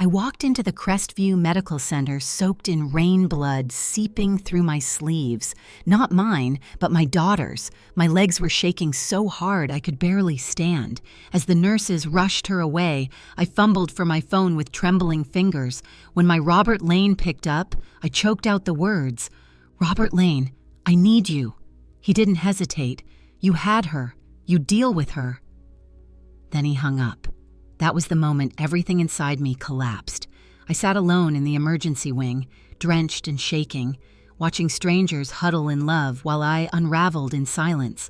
I walked into the Crestview Medical Center soaked in rain blood seeping through my sleeves. Not mine, but my daughter's. My legs were shaking so hard I could barely stand. As the nurses rushed her away, I fumbled for my phone with trembling fingers. When my Robert Lane picked up, I choked out the words. "Robert Lane, I need you." He didn't hesitate. "You had her. You deal with her." Then he hung up. That was the moment everything inside me collapsed. I sat alone in the emergency wing, drenched and shaking, watching strangers huddle in love while I unraveled in silence.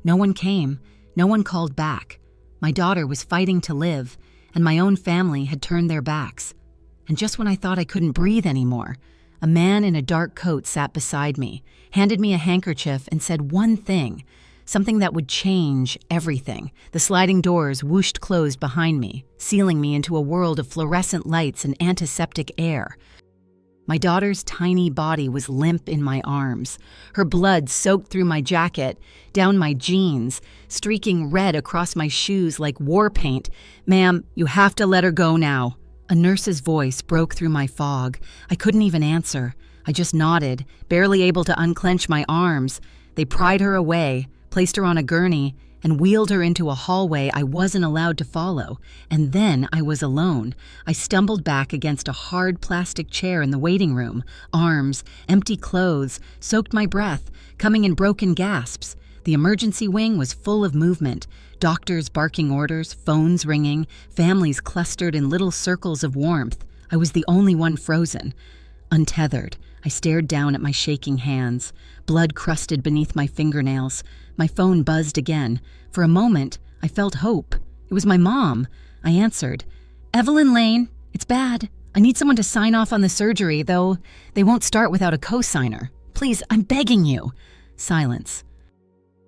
No one came. No one called back. My daughter was fighting to live, and my own family had turned their backs. And just when I thought I couldn't breathe anymore, a man in a dark coat sat beside me, handed me a handkerchief, and said one thing, something that would change everything. The sliding doors whooshed closed behind me, sealing me into a world of fluorescent lights and antiseptic air. My daughter's tiny body was limp in my arms, her blood soaked through my jacket, down my jeans, streaking red across my shoes like war paint. "Ma'am, you have to let her go now." A nurse's voice broke through my fog. I couldn't even answer. I just nodded, barely able to unclench my arms. They pried her away, placed her on a gurney, and wheeled her into a hallway I wasn't allowed to follow. And then I was alone. I stumbled back against a hard plastic chair in the waiting room. Arms, empty clothes, soaked my breath, coming in broken gasps. The emergency wing was full of movement. Doctors barking orders, phones ringing, families clustered in little circles of warmth. I was the only one frozen. Untethered, I stared down at my shaking hands. Blood crusted beneath my fingernails. My phone buzzed again. For a moment, I felt hope. It was my mom. I answered. "Evelyn Lane, it's bad. I need someone to sign off on the surgery, though they won't start without a co-signer. Please, I'm begging you." Silence.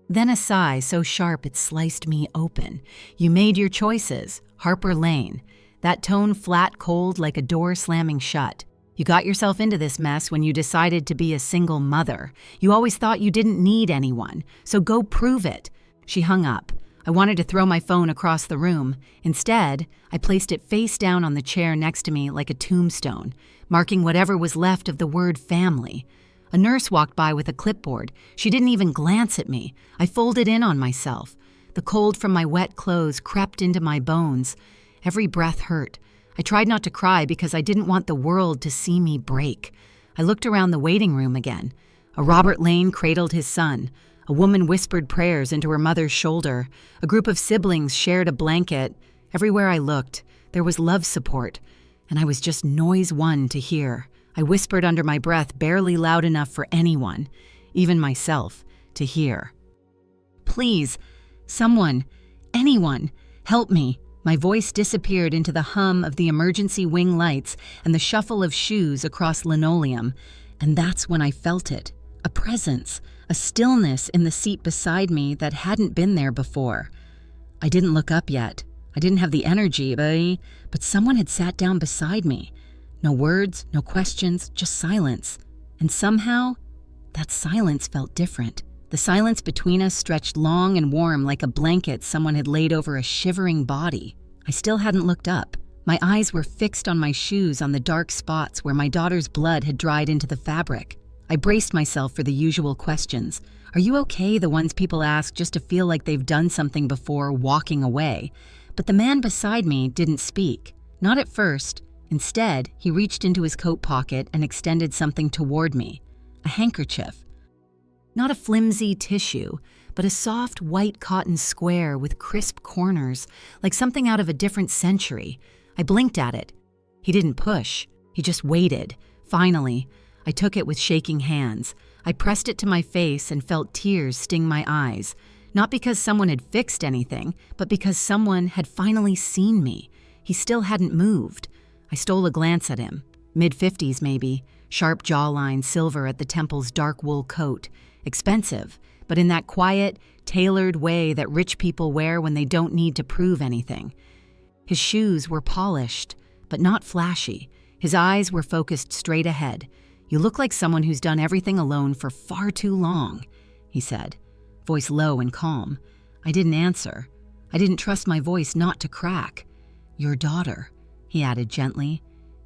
Then a sigh so sharp it sliced me open. "You made your choices. Harper Lane." That tone flat cold like a door slamming shut. "You got yourself into this mess when you decided to be a single mother. You always thought you didn't need anyone, so go prove it." She hung up. I wanted to throw my phone across the room. Instead, I placed it face down on the chair next to me like a tombstone, marking whatever was left of the word family. A nurse walked by with a clipboard. She didn't even glance at me. I folded in on myself. The cold from my wet clothes crept into my bones. Every breath hurt. I tried not to cry because I didn't want the world to see me break. I looked around the waiting room again. A Robert Lane cradled his son. A woman whispered prayers into her mother's shoulder. A group of siblings shared a blanket. Everywhere I looked, there was love support, and I was just noise one to hear. I whispered under my breath, barely loud enough for anyone, even myself, to hear. "Please, someone, anyone, help me." My voice disappeared into the hum of the emergency wing lights and the shuffle of shoes across linoleum. And that's when I felt it. A presence, a stillness in the seat beside me that hadn't been there before. I didn't look up yet. I didn't have the energy, but someone had sat down beside me. No words, no questions, just silence. And somehow, that silence felt different. The silence between us stretched long and warm like a blanket someone had laid over a shivering body. I still hadn't looked up. My eyes were fixed on my shoes on the dark spots where my daughter's blood had dried into the fabric. I braced myself for the usual questions. "Are you okay?" The ones people ask just to feel like they've done something before walking away. But the man beside me didn't speak. Not at first. Instead, he reached into his coat pocket and extended something toward me. A handkerchief. Not a flimsy tissue, but a soft white cotton square with crisp corners, like something out of a different century. I blinked at it. He didn't push. He just waited. Finally, I took it with shaking hands. I pressed it to my face and felt tears sting my eyes. Not because someone had fixed anything, but because someone had finally seen me. He still hadn't moved. I stole a glance at him. Mid-50s maybe. Sharp jawline, silver at the temples, dark wool coat. Expensive, but in that quiet, tailored way that rich people wear when they don't need to prove anything. His shoes were polished, but not flashy. His eyes were focused straight ahead. "You look like someone who's done everything alone for far too long," he said, voice low and calm. I didn't answer. I didn't trust my voice not to crack. "Your daughter," he added gently.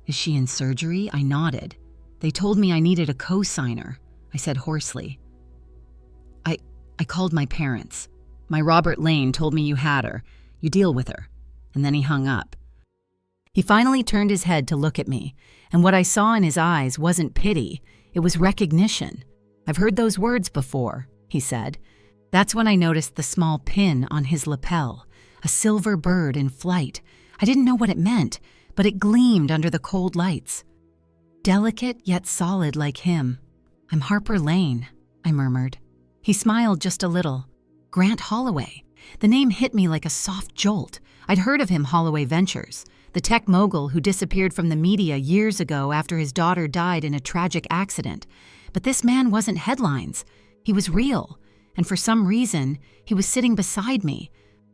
Is she in surgery? I nodded. They told me I needed a co-signer, I said hoarsely. I called my parents. My Robert Lane told me you had her. You deal with her. And then he hung up. He finally turned his head to look at me, and what I saw in his eyes wasn't pity, it was recognition. I've heard those words before, he said. That's when I noticed the small pin on his lapel, a silver bird in flight. I didn't know what it meant, but it gleamed under the cold lights. Delicate yet solid like him. I'm Harper Lane, I murmured. He smiled just a little. Grant Holloway. The name hit me like a soft jolt. I'd heard of him, Holloway Ventures, the tech mogul who disappeared from the media years ago after his daughter died in a tragic accident. But this man wasn't headlines. He was real. And for some reason, he was sitting beside me.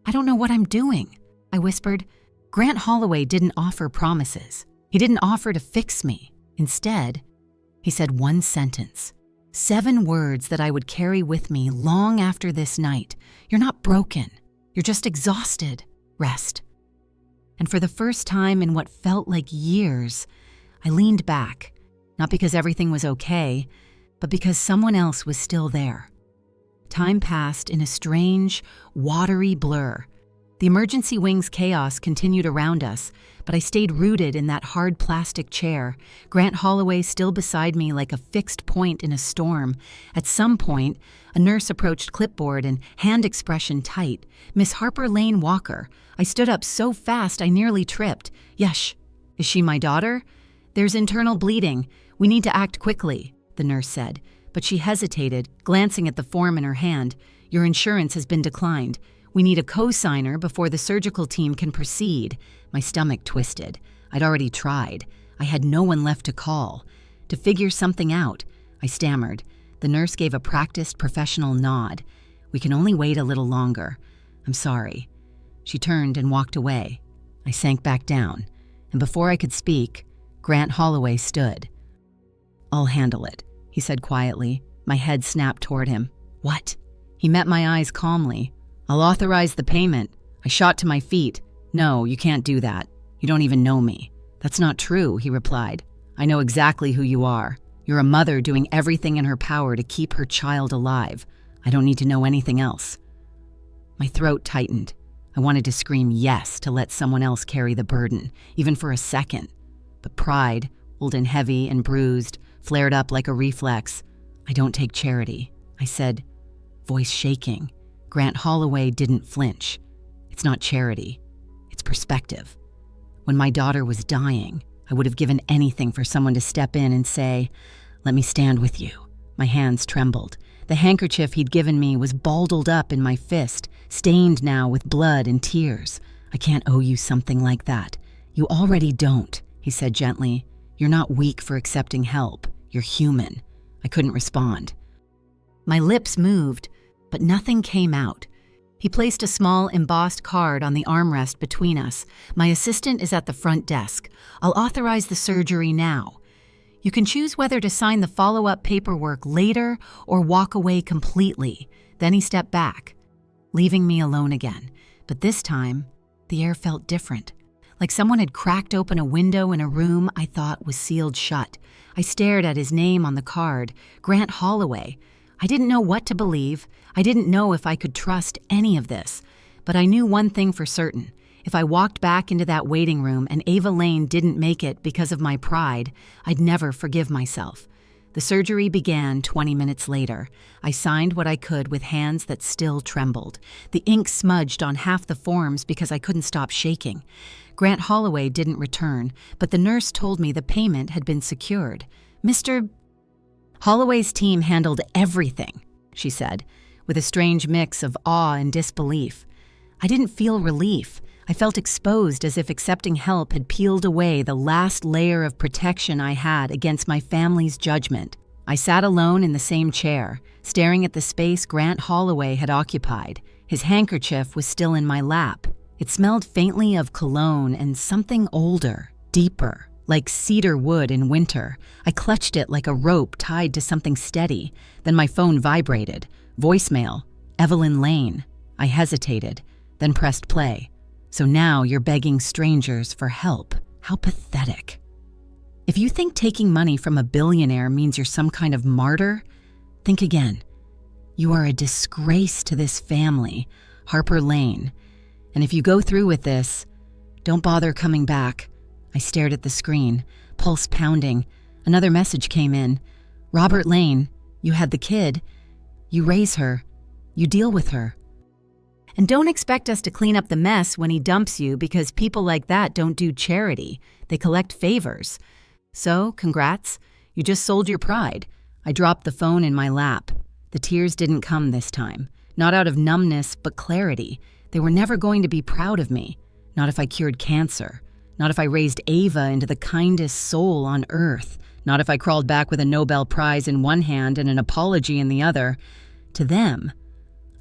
I don't know what I'm doing, I whispered. Grant Holloway didn't offer promises. He didn't offer to fix me. Instead, he said one sentence. 7 words that I would carry with me long after this night. You're not broken. You're just exhausted. Rest. And for the first time in what felt like years, I leaned back, not because everything was okay, but because someone else was still there. Time passed in a strange, watery blur. The emergency wing's chaos continued around us, but I stayed rooted in that hard plastic chair, Grant Holloway still beside me like a fixed point in a storm. At some point, a nurse approached clipboard and hand expression tight. Miss Harper Lane Walker. I stood up so fast I nearly tripped. Yesh. Is she my daughter? There's internal bleeding. We need to act quickly, the nurse said, but she hesitated, glancing at the form in her hand. Your insurance has been declined. We need a co-signer before the surgical team can proceed. My stomach twisted. I'd already tried. I had no one left to call. To figure something out, I stammered. The nurse gave a practiced, professional nod. We can only wait a little longer. I'm sorry. She turned and walked away. I sank back down, and before I could speak, Grant Holloway stood. I'll handle it, he said quietly. My head snapped toward him. What? He met my eyes calmly. I'll authorize the payment. I shot to my feet. No, you can't do that. You don't even know me. That's not true, he replied. I know exactly who you are. You're a mother doing everything in her power to keep her child alive. I don't need to know anything else. My throat tightened. I wanted to scream yes to let someone else carry the burden, even for a second. But pride, old and heavy and bruised, flared up like a reflex. I don't take charity, I said, voice shaking. Grant Holloway didn't flinch. It's not charity. It's perspective. When my daughter was dying, I would have given anything for someone to step in and say, let me stand with you. My hands trembled. The handkerchief he'd given me was balled up in my fist, stained now with blood and tears. I can't owe you something like that. You already don't, he said gently. You're not weak for accepting help. You're human. I couldn't respond. My lips moved, but nothing came out. He placed a small embossed card on the armrest between us. My assistant is at the front desk. I'll authorize the surgery now. You can choose whether to sign the follow-up paperwork later or walk away completely. Then he stepped back, leaving me alone again. But this time, the air felt different. Like someone had cracked open a window in a room I thought was sealed shut. I stared at his name on the card, Grant Holloway. I didn't know what to believe. I didn't know if I could trust any of this. But I knew one thing for certain. If I walked back into that waiting room and Ava Lane didn't make it because of my pride, I'd never forgive myself. The surgery began 20 minutes later. I signed what I could with hands that still trembled. The ink smudged on half the forms because I couldn't stop shaking. Grant Holloway didn't return, but the nurse told me the payment had been secured. Mr. Holloway's team handled everything, she said, with a strange mix of awe and disbelief. I didn't feel relief. I felt exposed as if accepting help had peeled away the last layer of protection I had against my family's judgment. I sat alone in the same chair, staring at the space Grant Holloway had occupied. His handkerchief was still in my lap. It smelled faintly of cologne and something older, deeper, like cedar wood in winter. I clutched it like a rope tied to something steady. Then my phone vibrated. Voicemail, Evelyn Lane. I hesitated, then pressed play. So now you're begging strangers for help. How pathetic. If you think taking money from a billionaire means you're some kind of martyr, think again. You are a disgrace to this family, Harper Lane. And if you go through with this, don't bother coming back. I stared at the screen, pulse pounding. Another message came in. Robert Lane, you had the kid. You raise her. You deal with her. And don't expect us to clean up the mess when he dumps you, because people like that don't do charity. They collect favors. So, congrats. You just sold your pride. I dropped the phone in my lap. The tears didn't come this time. Not out of numbness, but clarity. They were never going to be proud of me. Not if I cured cancer. Not if I raised Ava into the kindest soul on earth. Not if I crawled back with a Nobel Prize in one hand and an apology in the other. To them,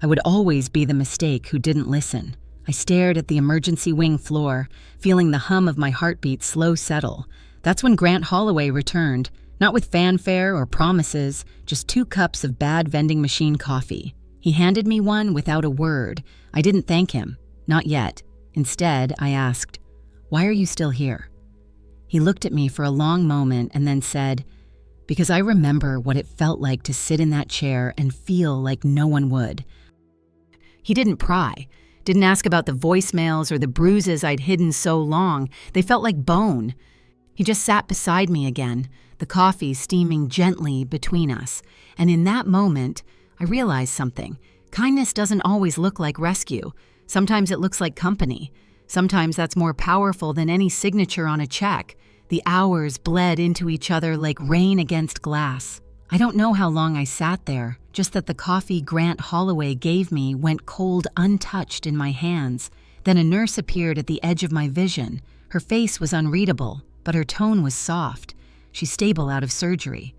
I would always be the mistake who didn't listen. I stared at the emergency wing floor, feeling the hum of my heartbeat slow settle. That's when Grant Holloway returned, not with fanfare or promises, just 2 cups of bad vending machine coffee. He handed me one without a word. I didn't thank him. Not yet. Instead, I asked, "Why are you still here?" He looked at me for a long moment and then said, "Because I remember what it felt like to sit in that chair and feel like no one would." He didn't pry, didn't ask about the voicemails or the bruises I'd hidden so long. They felt like bone. He just sat beside me again, the coffee steaming gently between us. And in that moment, I realized something. Kindness doesn't always look like rescue. Sometimes it looks like company. Sometimes that's more powerful than any signature on a check. The hours bled into each other like rain against glass. I don't know how long I sat there, just that the coffee Grant Holloway gave me went cold untouched in my hands. Then a nurse appeared at the edge of my vision. Her face was unreadable, but her tone was soft. She's stable out of surgery.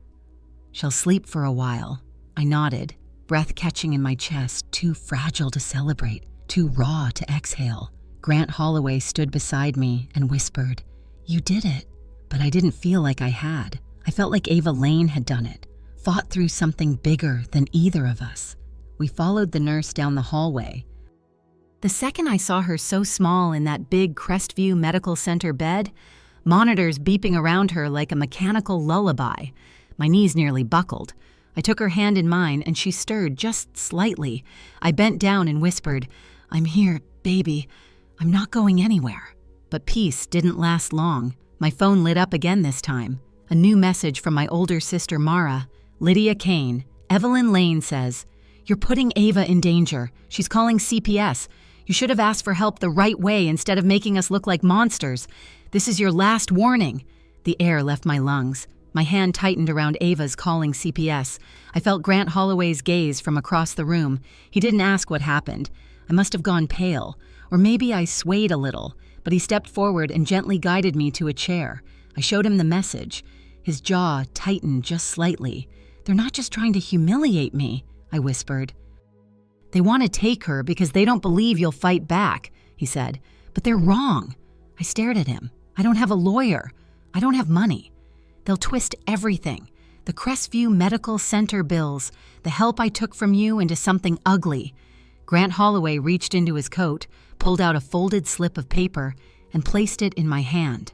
"She'll sleep for a while." I nodded, breath catching in my chest, too fragile to celebrate, too raw to exhale. Grant Holloway stood beside me and whispered, "You did it." But I didn't feel like I had. I felt like Ava Lane had done it, fought through something bigger than either of us. We followed the nurse down the hallway. The second I saw her so small in that big Crestview Medical Center bed, monitors beeping around her like a mechanical lullaby, my knees nearly buckled. I took her hand in mine and she stirred just slightly. I bent down and whispered, "I'm here, baby. I'm not going anywhere." But peace didn't last long. My phone lit up again this time. A new message from my older sister Mara. "Lydia Kane, Evelyn Lane says, 'You're putting Ava in danger. She's calling CPS. You should have asked for help the right way instead of making us look like monsters. This is your last warning.'" The air left my lungs. My hand tightened around Ava's calling CPS. I felt Grant Holloway's gaze from across the room. He didn't ask what happened. I must have gone pale, or maybe I swayed a little, but he stepped forward and gently guided me to a chair. I showed him the message. His jaw tightened just slightly. "They're not just trying to humiliate me," I whispered. "They want to take her because they don't believe you'll fight back," he said. "But they're wrong." I stared at him. "I don't have a lawyer. I don't have money. They'll twist everything. The Crestview Medical Center bills, the help I took from you into something ugly." Grant Holloway reached into his coat, pulled out a folded slip of paper, and placed it in my hand.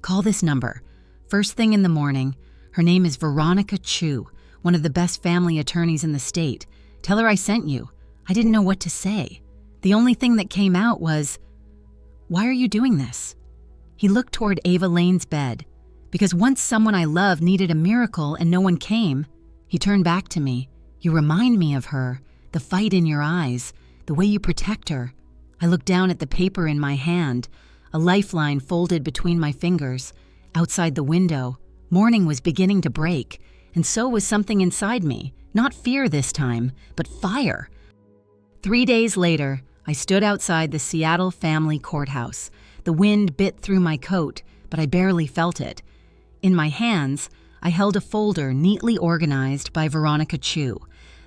"Call this number. First thing in the morning. Her name is Veronica Chu, one of the best family attorneys in the state. Tell her I sent you." I didn't know what to say. The only thing that came out was, "Why are you doing this?" He looked toward Ava Lane's bed. "Because once someone I love needed a miracle and no one came." He turned back to me. "You remind me of her, the fight in your eyes, the way you protect her." I looked down at the paper in my hand, a lifeline folded between my fingers. Outside the window, morning was beginning to break, and so was something inside me. Not fear this time, but fire. 3 days later, I stood outside the Seattle Family Courthouse. The wind bit through my coat, but I barely felt it. In my hands, I held a folder neatly organized by Veronica Chu.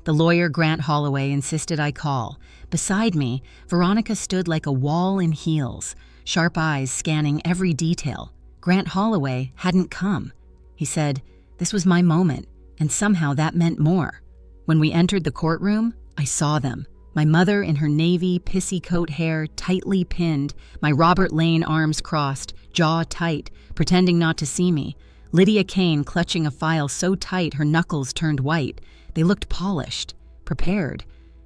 The lawyer Grant Holloway insisted I call. Beside me, Veronica stood like a wall in heels, sharp eyes scanning every detail. Grant Holloway hadn't come. He said, this was my moment, and somehow that meant more. When we entered the courtroom, I saw them. My mother in her navy pissy coat hair tightly pinned, my Robert Lane arms crossed, jaw tight, pretending not to see me. Lydia Kane clutching a file so tight her knuckles turned white. They looked polished, prepared.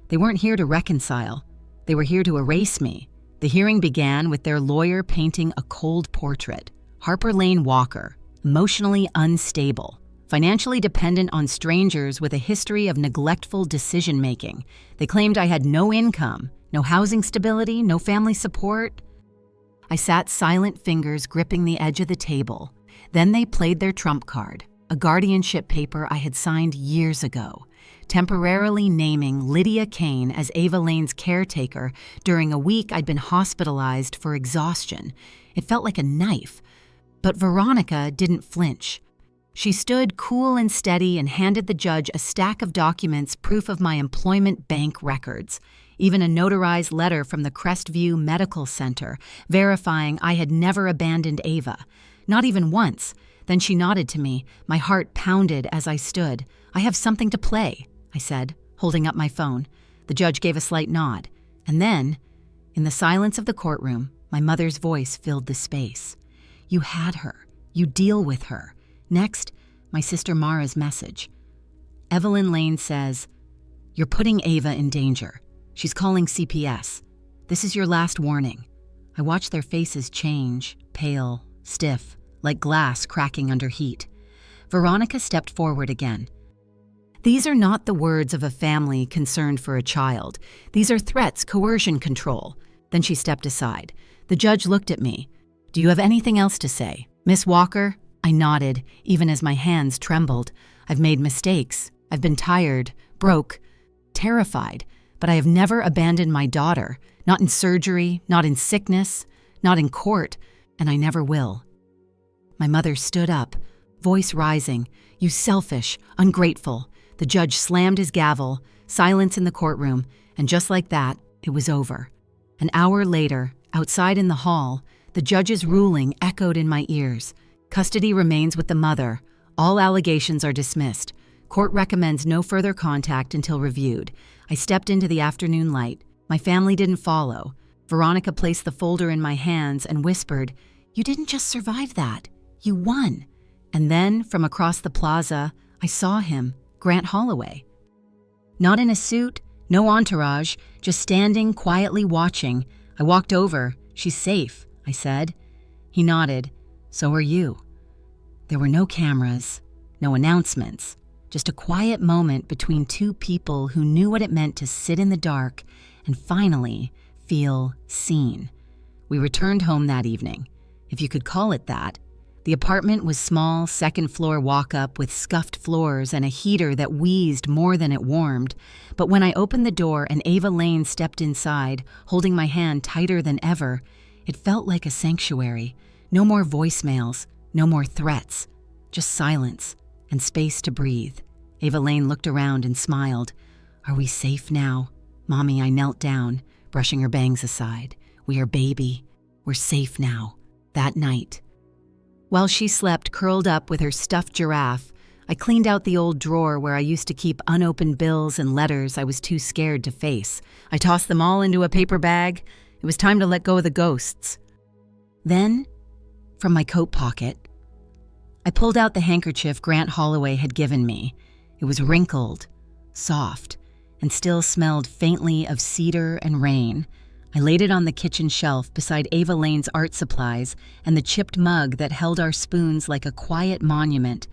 They weren't here to reconcile. They were here to erase me. The hearing began with their lawyer painting a cold portrait. Harper Lane Walker, emotionally unstable, financially dependent on strangers with a history of neglectful decision-making. They claimed I had no income, no housing stability, no family support. I sat silent, fingers gripping the edge of the table. Then they played their trump card, a guardianship paper I had signed years ago, temporarily naming Lydia Kane as Ava Lane's caretaker during a week I'd been hospitalized for exhaustion. It felt like a knife. But Veronica didn't flinch. She stood cool and steady and handed the judge a stack of documents, proof of my employment bank records, even a notarized letter from the Crestview Medical Center verifying I had never abandoned Ava. Not even once. Then she nodded to me. My heart pounded as I stood. "I have something to play," I said, holding up my phone. The judge gave a slight nod. And then, in the silence of the courtroom, my mother's voice filled the space. "You had her. You deal with her." Next, my sister Mara's message. Evelyn Lane says, "You're putting Ava in danger. She's calling CPS. This is your last warning." I watched their faces change, pale, stiff, like glass cracking under heat. Veronica stepped forward again. "These are not the words of a family concerned for a child. These are threats, coercion, control." Then she stepped aside. The judge looked at me. "Do you have anything else to say, Miss Walker?" I nodded, even as my hands trembled. "I've made mistakes. I've been tired, broke, terrified, but I have never abandoned my daughter, not in surgery, not in sickness, not in court, and I never will." My mother stood up, voice rising. "You selfish, ungrateful." The judge slammed his gavel, silence in the courtroom, and just like that, it was over. An hour later, outside in the hall, the judge's ruling echoed in my ears. Custody remains with the mother. All allegations are dismissed. Court recommends no further contact until reviewed. I stepped into the afternoon light. My family didn't follow. Veronica placed the folder in my hands and whispered, "You didn't just survive that. You won." And then, from across the plaza, I saw him, Grant Holloway. Not in a suit, no entourage, just standing quietly watching. I walked over. "She's safe," I said. He nodded. "So are you." There were no cameras, no announcements, just a quiet moment between two people who knew what it meant to sit in the dark and finally feel seen. We returned home that evening, if you could call it that. The apartment was small, second-floor walk-up with scuffed floors and a heater that wheezed more than it warmed. But when I opened the door and Ava Lane stepped inside, holding my hand tighter than ever, it felt like a sanctuary. No more voicemails, no more threats, just silence and space to breathe. Ava Lane looked around and smiled. "Are we safe now?" "Mommy," I knelt down, brushing her bangs aside. "We are baby. We're safe now." That night, while she slept curled up with her stuffed giraffe, I cleaned out the old drawer where I used to keep unopened bills and letters I was too scared to face. I tossed them all into a paper bag. It was time to let go of the ghosts. Then, from my coat pocket, I pulled out the handkerchief Grant Holloway had given me. It was wrinkled, soft, and still smelled faintly of cedar and rain. I laid it on the kitchen shelf beside Ava Lane's art supplies and the chipped mug that held our spoons like a quiet monument,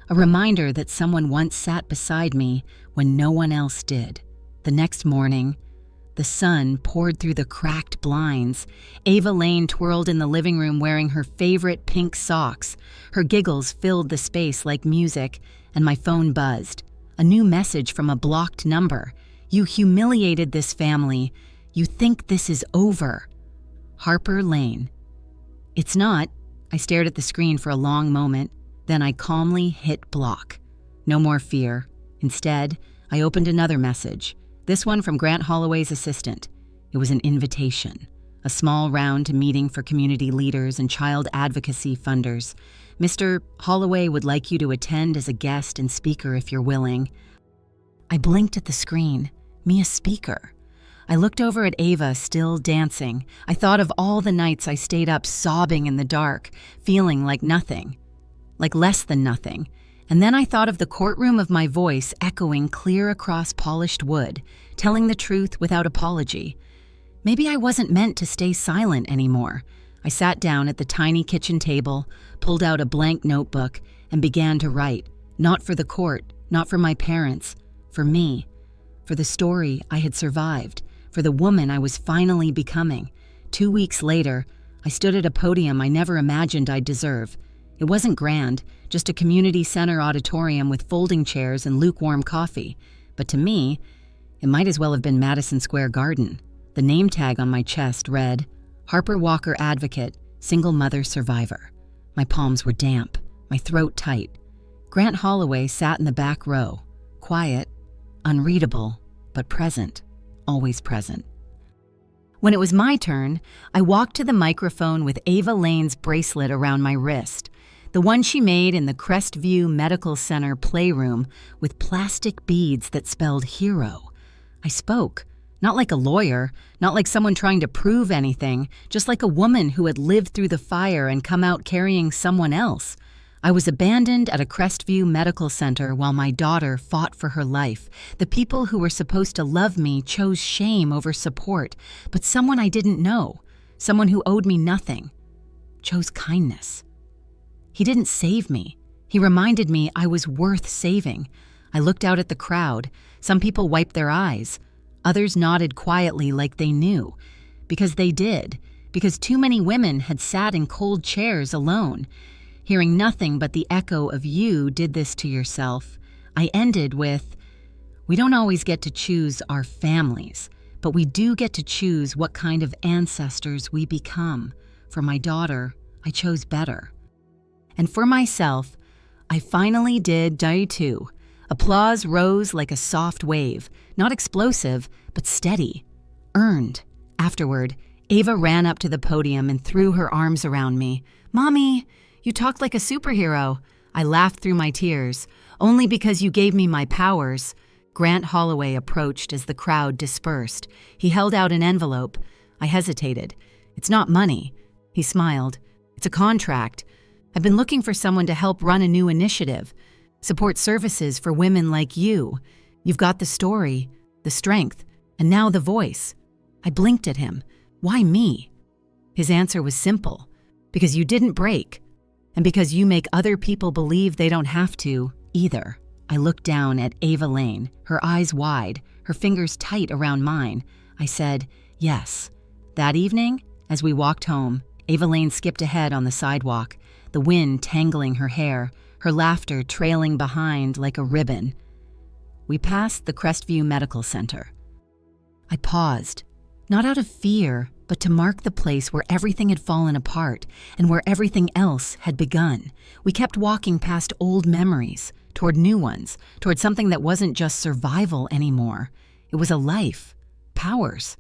a reminder that someone once sat beside me when no one else did. The next morning, the sun poured through the cracked blinds. Ava Lane twirled in the living room wearing her favorite pink socks. Her giggles filled the space like music, and my phone buzzed. A new message from a blocked number. "You humiliated this family. You think this is over." Harper Lane. "It's not." I stared at the screen for a long moment. Then I calmly hit block. No more fear. Instead, I opened another message. This one from Grant Holloway's assistant. It was an invitation. A small round meeting for community leaders and child advocacy funders. "Mr. Holloway would like you to attend as a guest and speaker if you're willing." I blinked at the screen. Me a speaker. I looked over at Ava still dancing. I thought of all the nights I stayed up sobbing in the dark, feeling like nothing, like less than nothing. And then I thought of the courtroom of my voice echoing clear across polished wood, telling the truth without apology. Maybe I wasn't meant to stay silent anymore. I sat down at the tiny kitchen table, pulled out a blank notebook, and began to write. Not for the court, not for my parents, for me, for the story I had survived, for the woman I was finally becoming. 2 weeks later, I stood at a podium I never imagined I'd deserve. It wasn't grand, just a community center auditorium with folding chairs and lukewarm coffee. But to me, it might as well have been Madison Square Garden. The name tag on my chest read, Harper Walker Advocate, Single Mother Survivor. My palms were damp, my throat tight. Grant Holloway sat in the back row, quiet, unreadable, but present, always present. When it was my turn, I walked to the microphone with Ava Lane's bracelet around my wrist, the one she made in the Crestview Medical Center playroom with plastic beads that spelled hero. I spoke, not like a lawyer, not like someone trying to prove anything, just like a woman who had lived through the fire and come out carrying someone else. I was abandoned at a Crestview Medical Center while my daughter fought for her life. The people who were supposed to love me chose shame over support, but someone I didn't know, someone who owed me nothing, chose kindness. He didn't save me. He reminded me I was worth saving. I looked out at the crowd. Some people wiped their eyes. Others nodded quietly like they knew. Because they did. Because too many women had sat in cold chairs alone. Hearing nothing but the echo of "you did this to yourself," I ended with, we don't always get to choose our families, but we do get to choose what kind of ancestors we become. For my daughter, I chose better. And for myself, I finally did die too. Applause rose like a soft wave, not explosive, but steady, earned. Afterward, Ava ran up to the podium and threw her arms around me. "Mommy, you talked like a superhero." I laughed through my tears. "Only because you gave me my powers." Grant Holloway approached as the crowd dispersed. He held out an envelope. I hesitated. "It's not money." He smiled. "It's a contract. I've been looking for someone to help run a new initiative. Support services for women like you. You've got the story, the strength, and now the voice." I blinked at him. "Why me?" His answer was simple. "Because you didn't break. And because you make other people believe they don't have to, either." I looked down at Ava Lane, her eyes wide, her fingers tight around mine. I said, "Yes." That evening, as we walked home, Ava Lane skipped ahead on the sidewalk, the wind tangling her hair, her laughter trailing behind like a ribbon. We passed the Crestview Medical Center. I paused, not out of fear, but to mark the place where everything had fallen apart and where everything else had begun. We kept walking past old memories, toward new ones, toward something that wasn't just survival anymore. It was a life, powers,